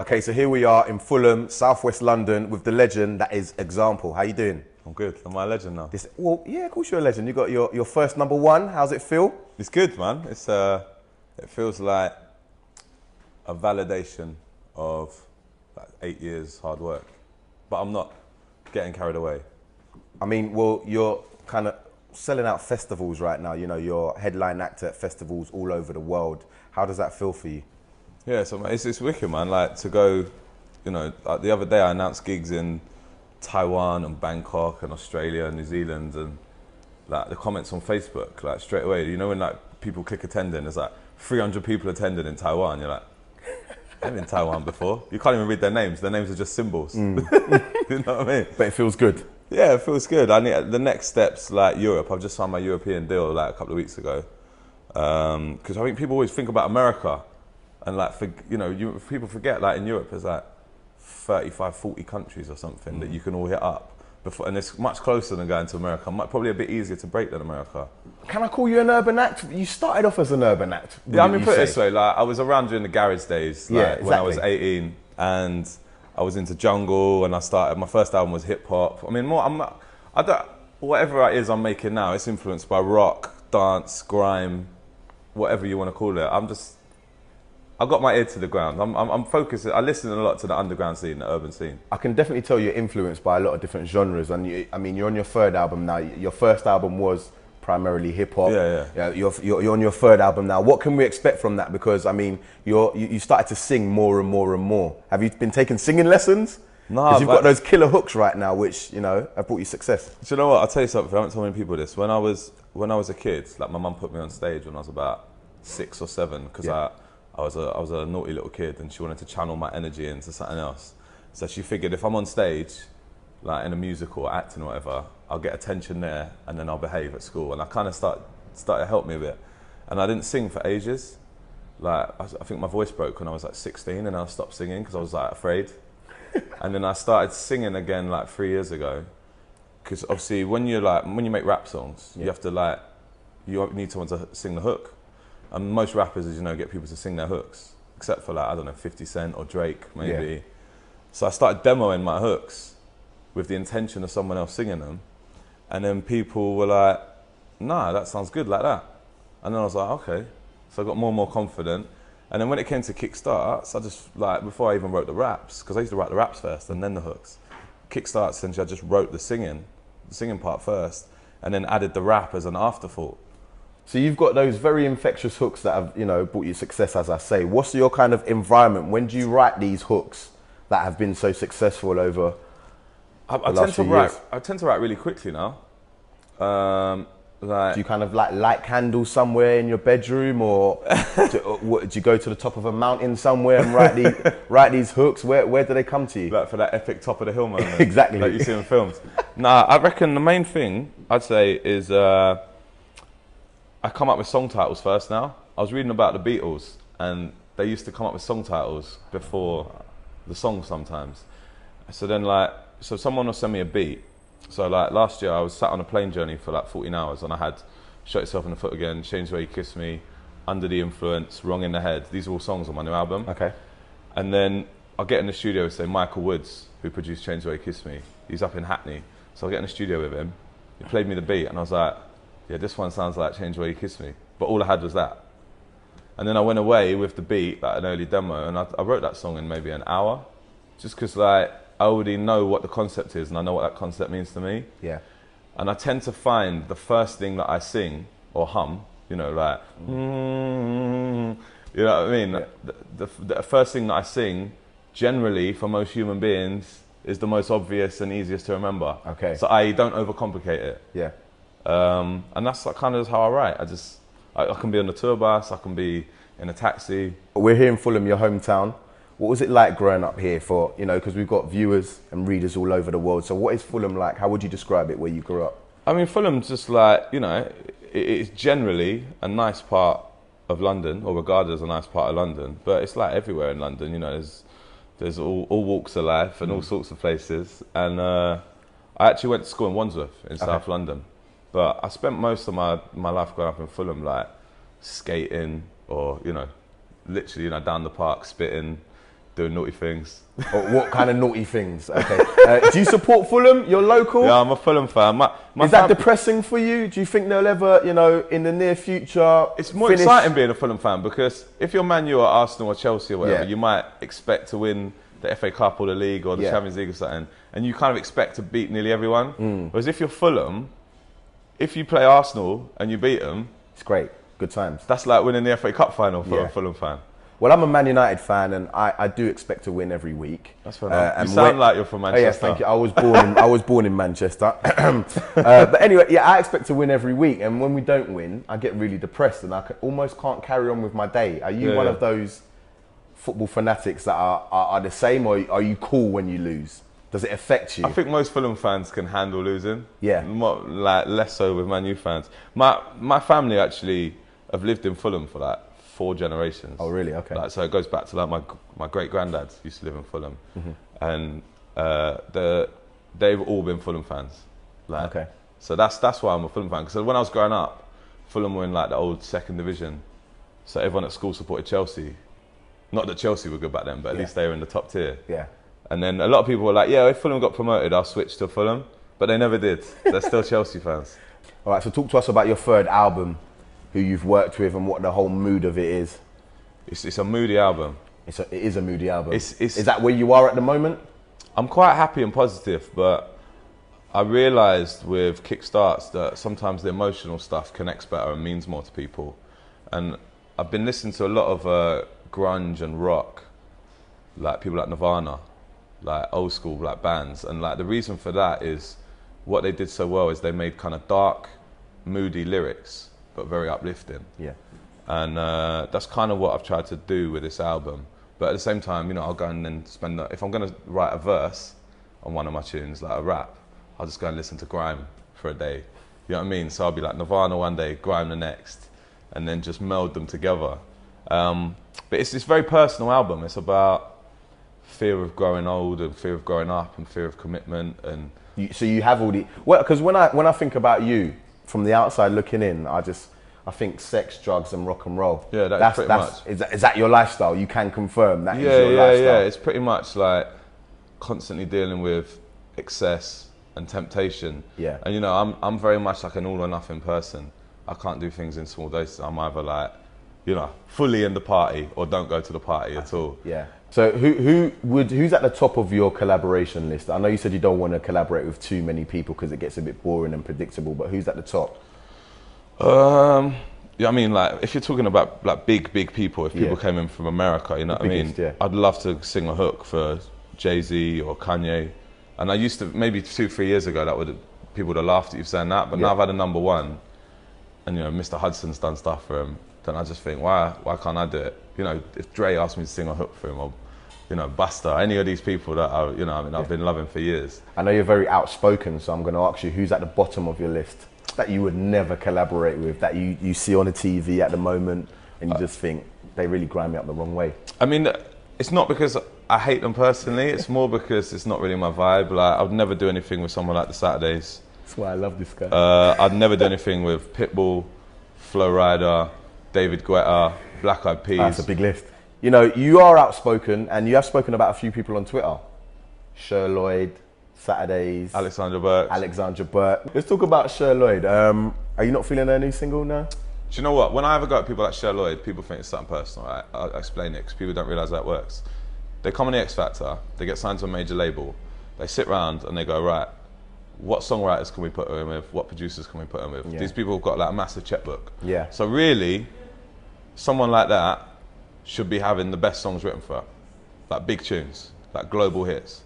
Okay, so here we are in Fulham, southwest London, with the legend that is Example. How you doing? I'm good. Am I a legend now? Well, yeah, of course you're a legend. You got your first #1. How's it feel? It's good, man. It feels like a validation of like 8 years hard work, but I'm not getting carried away. I mean, well, you're kind of selling out festivals right now. You know, you're headline actor at festivals all over the world. How does that feel for you? Yeah, so it's wicked, man. Like to go, like the other day I announced gigs in Taiwan and Bangkok and Australia and New Zealand, and like the comments on Facebook, like straight away, when like people click attending, there's like 300 people attending in Taiwan. You're like, I've been in Taiwan before. You can't even read their names. Their names are just symbols. You know what I mean? But it feels good. Yeah, it feels good. I need the next steps, like Europe. I've just signed my European deal like a couple of weeks ago, because I think people always think about America, and like people forget like in Europe there's like 35, 40 countries or something that you can all hit up before, and it's much closer than going to America. Probably a bit easier to break than America. Can I call you an urban act? You started off as an urban act. Yeah, I mean, put it this way, like I was around during the garage days, like exactly. when I was 18, and I was into jungle, and my first album was hip hop. I mean, whatever it is I'm making now, it's influenced by rock, dance, grime, whatever you want to call it. I've got my ear to the ground. I'm focused. I listen a lot to the underground scene, the urban scene. I can definitely tell you're influenced by a lot of different genres, and you're on your third album now. Your first album was primarily hip hop. Yeah. You're on your third album now. What can we expect from that? Because I mean, you started to sing more and more and more. Have you been taking singing lessons? No, because you've got those killer hooks right now, which have brought you success. Do you know what? I'll tell you something. I haven't told many people this. When I was a kid, like my mum put me on stage when I was about 6 or 7, because I was a naughty little kid, and she wanted to channel my energy into something else. So she figured if I'm on stage, like in a musical or acting or whatever, I'll get attention there, and then I'll behave at school. And I kind of started to help me a bit. And I didn't sing for ages. Like I think my voice broke when I was like 16, and I stopped singing because I was like afraid. And then I started singing again like 3 years ago. Because obviously when you make rap songs, you have to you need someone to sing the hook. And most rappers, as you know, get people to sing their hooks, except for like, I don't know, 50 Cent or Drake, maybe. Yeah. So I started demoing my hooks with the intention of someone else singing them. And then people were like, nah, that sounds good like that. And then I was like, okay. So I got more and more confident. And then when it came to kickstarts, I just, before I even wrote the raps, because I used to write the raps first and then the hooks. Kickstarts, essentially, I just wrote the singing part first, and then added the rap as an afterthought. So you've got those very infectious hooks that have, brought you success, as I say. What's your kind of environment? When do you write these hooks that have been so successful over the last few years? I tend to write really quickly now. Do you kind of light candles somewhere in your bedroom, or do you go to the top of a mountain somewhere and write these hooks? Where do they come to you? Like for that epic top of the hill moment. Exactly. Like you see in films. Nah, I reckon the main thing I'd say is I come up with song titles first now. I was reading about the Beatles, and they used to come up with song titles before the song sometimes. So then so someone will send me a beat. So like last year I was sat on a plane journey for like 14 hours, and I had Shot Yourself in the Foot Again, Change the Way You Kiss Me, Under the Influence, Wrong in the Head. These are all songs on my new album. Okay. And then I'll get in the studio with, say, Michael Woods, who produced Change the Way You Kiss Me. He's up in Hackney. So I'll get in the studio with him. He played me the beat, and I was like, yeah, this one sounds like Change the Way You Kiss Me. But all I had was that. And then I went away with the beat, like an early demo, and I wrote that song in maybe an hour. Just because I already know what the concept is, and I know what that concept means to me. Yeah. And I tend to find the first thing that I sing or hum, you know what I mean? Yeah. The first thing that I sing, generally for most human beings, is the most obvious and easiest to remember. Okay. So I don't overcomplicate it. Yeah. And that's kind of how I write. I can be on the tour bus, I can be in a taxi. We're here in Fulham, your hometown. What was it like growing up here because we've got viewers and readers all over the world. So what is Fulham like? How would you describe it where you grew up? I mean, Fulham's just it's generally a nice part of London, or regarded as a nice part of London, but it's like everywhere in London, there's all walks of life and all sorts of places. And I actually went to school in Wandsworth in South London. But I spent most of my life growing up in Fulham, skating or, literally, down the park, spitting, doing naughty things. Or what kind of naughty things? Okay. Do you support Fulham? You're local? Yeah, I'm a Fulham fan. Is that depressing for you? Do you think they'll ever, you know, in the near future, it's more exciting being a Fulham fan, because if you're Man U or Arsenal or Chelsea or whatever, Yeah. you might expect to win the FA Cup or the League or the Champions League or something, and you kind of expect to beat nearly everyone. Whereas if you're Fulham, if you play Arsenal and you beat them, it's great. Good times. that's like winning the FA Cup final for a Fulham fan. Well, I'm a Man United fan, and I do expect to win every week. That's fair enough. You sound like you're from Manchester. Oh, yes, thank you. I was born in Manchester. But anyway, yeah, I expect to win every week, and when we don't win, I get really depressed, and almost can't carry on with my day. Are you one of those football fanatics that are the same, or are you cool when you lose? Does it affect you? I think most Fulham fans can handle losing. Yeah. Like less so with Man U fans. My family actually have lived in Fulham for like 4 generations. Oh, really? Okay. Like, so it goes back to like my great granddad used to live in Fulham, and they've all been Fulham fans. Like, okay. So that's why I'm a Fulham fan. Because when I was growing up, Fulham were in like the old 2nd division, so everyone at school supported Chelsea. Not that Chelsea were good back then, but at least they were in the top tier. Yeah. And then a lot of people were like, yeah, if Fulham got promoted, I'll switch to Fulham. But they never did. They're still Chelsea fans. All right, so talk to us about your 3rd album, who you've worked with, and what the whole mood of it is. It's a moody album. It is a moody album. Is that where you are at the moment? I'm quite happy and positive, but I realised with kickstarts that sometimes the emotional stuff connects better and means more to people. And I've been listening to a lot of grunge and rock, like people like Nirvana, like old school like bands, and like the reason for that is what they did so well is they made kind of dark, moody lyrics, but very uplifting. Yeah. And that's kind of what I've tried to do with this album. But at the same time, you know, I'll go and then if I'm going to write a verse on one of my tunes, like a rap, I'll just go and listen to grime for a day. You know what I mean? So I'll be like Nirvana one day, grime the next, and then just meld them together. But it's this very personal album. It's about fear of growing old and fear of growing up and fear of commitment. And so you have all the... Well, because when I think about you, from the outside looking in, I think sex, drugs and rock and roll. Yeah, that's pretty much. Is that your lifestyle? You can confirm that is your lifestyle? Yeah, it's pretty much like constantly dealing with excess and temptation. Yeah. And you know, I'm very much like an all or nothing person. I can't do things in small doses. I'm either like, you know, fully in the party or don't go to the party at all. Yeah. So who's at the top of your collaboration list? I know you said you don't want to collaborate with too many people because it gets a bit boring and predictable, but who's at the top? Yeah, I mean, like if you're talking about like big people, if people came in from America, you know what I mean? Yeah. I'd love to sing a hook for Jay-Z or Kanye. And I used to, maybe 2-3 years ago, people would have laughed at you saying that, but now I've had a #1, and you know, Mr. Hudson's done stuff for him, then I just think, why can't I do it? You know, if Dre asked me to sing a hook for him, or, you know, Busta, any of these people that I've been loving for years. I know you're very outspoken, so I'm going to ask you, who's at the bottom of your list that you would never collaborate with, that you see on the TV at the moment, and you just think, they really grind me up the wrong way? I mean, it's not because I hate them personally, it's more because it's not really my vibe. Like, I'd never do anything with someone like the Saturdays. That's why I love this guy. I'd never do anything with Pitbull, Flo Rida, David Guetta, Black Eyed Peas. That's a big list. You know, you are outspoken, and you have spoken about a few people on Twitter. Sher Lloyd, Saturdays. Alexandra Burke. Let's talk about Sher Lloyd. Are you not feeling her new single now? Do you know what? When I ever go at people like Sher Lloyd, people think it's something personal. Right? I'll explain it, because people don't realise how it works. They come on the X Factor, they get signed to a major label, they sit round and they go, right, what songwriters can we put her in with? What producers can we put her in with? Yeah. These people have got like a massive checkbook. Yeah. So really, someone like that should be having the best songs written for her. Like big tunes, like global hits.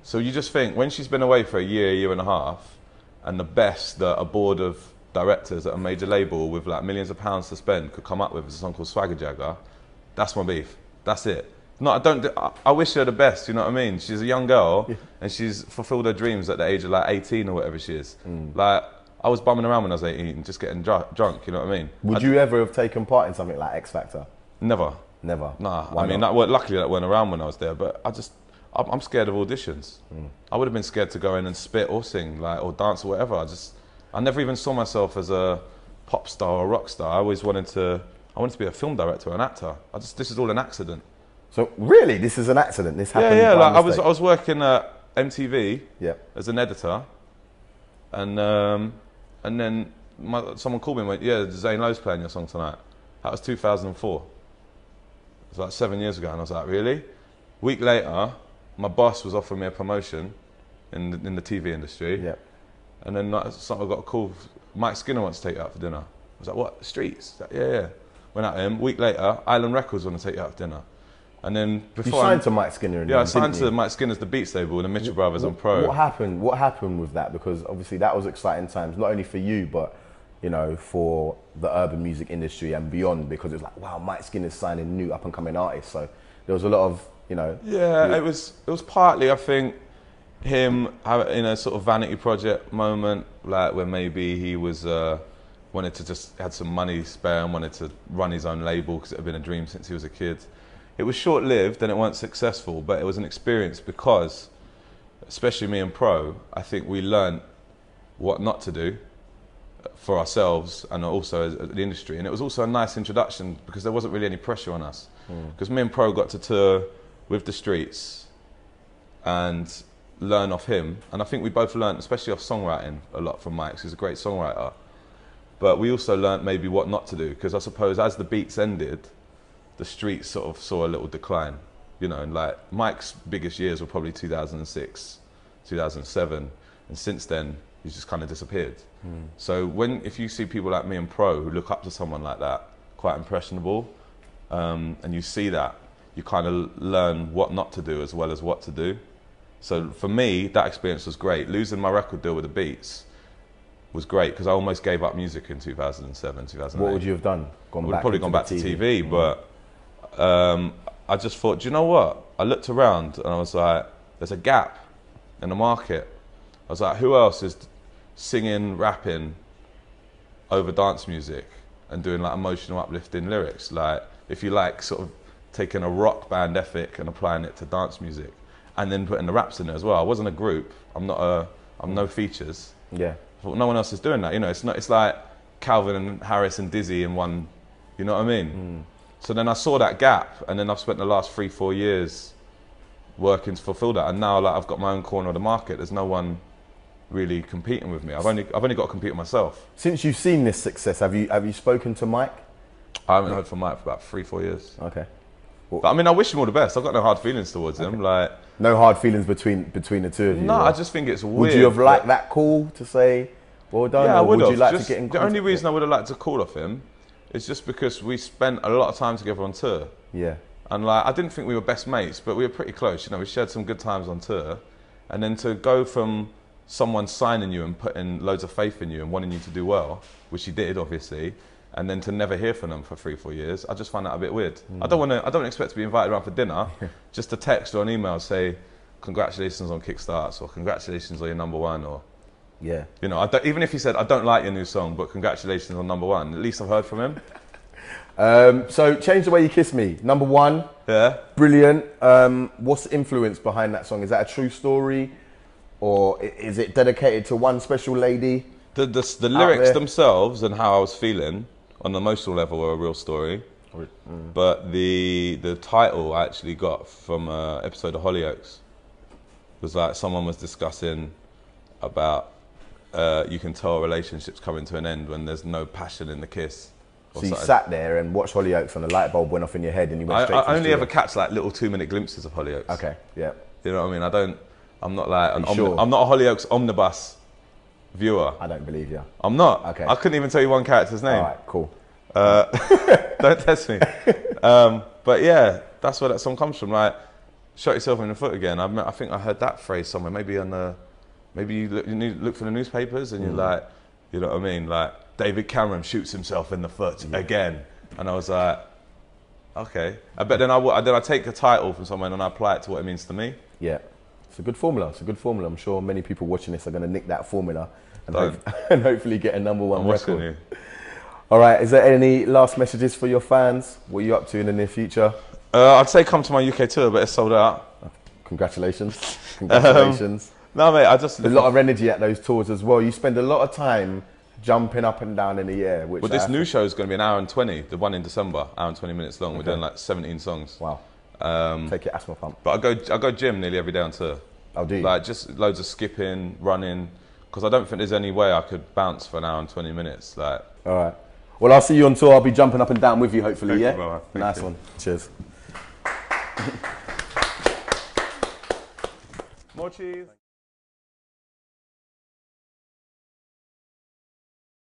So you just think, when she's been away for a year and a half, and the best that a board of directors at a major label with like millions of pounds to spend could come up with is a song called Swagger Jagger, that's my beef. That's it. No, I wish her the best, you know what I mean? She's a young girl, and she's fulfilled her dreams at the age of like 18 or whatever she is. Like, I was bumming around when I was 18, just getting drunk, you know what I mean? Would you ever have taken part in something like X Factor? Never. Never? Nah, Why I mean, not? luckily that weren't around when I was there, but I'm scared of auditions. I would have been scared to go in and spit or sing, like, or dance or whatever. I never even saw myself as a pop star or rock star. I always wanted to be a film director or an actor. This is all an accident. So really, this is an accident. This happened. Yeah, by like I mistake. was working at MTV Yeah. as an editor, and then someone called me and went, "Yeah, Zane Lowe's playing your song tonight." That was 2004. It was like 7 years ago, and I was like, "Really?" Week later, my boss was offering me a promotion in the TV industry. Yeah. And then I got a call. Mike Skinner wants to take you out for dinner. I was like, "What? Streets?" Like, yeah. Went out to him. Week later, Island Records want to take you out for dinner. And then before You signed to Mike Skinner. I signed to Mike Skinner's The Beats label, the Mitchell Brothers and Pro. What happened? What happened with that? Because obviously that was exciting times, not only for you, but you know, for the urban music industry and beyond. Because it's like, wow, Mike Skinner's signing new up and coming artists. So there was a lot of, you know. Yeah, it was partly, I think, him in a sort of vanity project moment, like where maybe he was wanted to just had some money spare and wanted to run his own label because it had been a dream since he was a kid. It was short-lived and it weren't successful, but it was an experience because, especially me and Pro, I think we learned what not to do for ourselves and also as the industry. And it was also a nice introduction because there wasn't really any pressure on us. Because me and Pro got to tour with the Streets and learn off him. And I think we both learned, especially off songwriting, a lot from Mike, 'cause he's a great songwriter. But we also learned maybe what not to do, because I suppose as the Beats ended, the Streets sort of saw a little decline, you know, and like Mike's biggest years were probably 2006, 2007, and since then he's just kind of disappeared. So if you see people like me and Pro who look up to someone like that, quite impressionable, and you see that, you kind of learn what not to do as well as what to do. So for me, that experience was great. Losing my record deal with the Beats was great because I almost gave up music in 2007, 2008. What would you have done? Probably gone back to TV, but I just thought, do you know what? I looked around and I was like, there's a gap in the market. I was like, who else is singing, rapping over dance music and doing like emotional, uplifting lyrics? Like, if you like sort of taking a rock band ethic and applying it to dance music and then putting the raps in it as well. I wasn't a group. I'm no features. Yeah. I thought no one else is doing that. You know, it's like Calvin and Harris and Dizzy in one, you know what I mean? So then I saw that gap, and then I've spent the last 3-4 years working to fulfill that, and now like I've got my own corner of the market. There's no one really competing with me. I've only got to compete with myself. Since you've seen this success, have you spoken to Mike? I haven't heard from Mike for about 3-4 years. Okay. But I mean, I wish him all the best. I've got no hard feelings towards him. Like, no hard feelings between the two of you? no, or? I just think it's weird. Would you have liked that call to say, well done? Yeah, I would have. You like just, to get in the contact? only reason I would have liked to call off him is just because we spent a lot of time together on tour. Yeah. And like, I didn't think we were best mates, but we were pretty close. You know, we shared some good times on tour. And then to go from someone signing you and putting loads of faith in you and wanting you to do well, which he did, obviously, and then to never hear from them for 3-4 years, I just find that a bit weird. I don't expect to be invited around for dinner, just a text or an email say, congratulations on Kickstarts, or congratulations on your #1, or, Yeah. you know, even if he said, I don't like your new song, but congratulations on #1, at least I've heard from him. So Change the Way You Kiss Me, #1. Yeah. Brilliant. What's the influence behind that song? Is that a true story, or is it dedicated to one special lady? The lyrics themselves and how I was feeling on the emotional level are a real story. But the title I actually got from an episode of Hollyoaks. It was like someone was discussing about you can tell relationships coming to an end when there's no passion in the kiss. So you sat there and watched Hollyoaks and the light bulb went off in your head and you went straight to the I only studio. ever catch like little 2-minute glimpses of Hollyoaks. Okay, yeah. You know what I mean? I'm not like Sure? I'm not a Hollyoaks omnibus viewer. I don't believe you. I'm not. Okay. I couldn't even tell you one character's name. All right, cool. Don't test me. But yeah, that's where that song comes from. Like, shot yourself in the foot again. I think I heard that phrase somewhere. Maybe you look for the newspapers and you're like, you know what I mean? Like, David Cameron shoots himself in the foot again. And I was like, okay. But then I take a title from someone and I apply it to what it means to me. Yeah. It's a good formula. It's a good formula. I'm sure many people watching this are going to nick that formula and hopefully get a #1 record. You. All right. Is there any last messages for your fans? What are you up to in the near future? I'd say come to my UK tour, but it's sold out. Congratulations. Congratulations. No, mate, a lot of energy at those tours as well. You spend a lot of time jumping up and down in the air. Well, this new show is going to be 1 hour and 20. The one in December, 1 hour and 20 minutes long. We're doing like 17 songs. Wow. Take your asthma pump. But I go gym nearly every day on tour. Oh, do you? Like just loads of skipping, running, because I don't think there's any way I could bounce for an hour and 20 minutes. Like. All right. Well, I'll see you on tour. I'll be jumping up and down with you, hopefully. Thank you, Yeah. Nice one. Cheers. More cheese.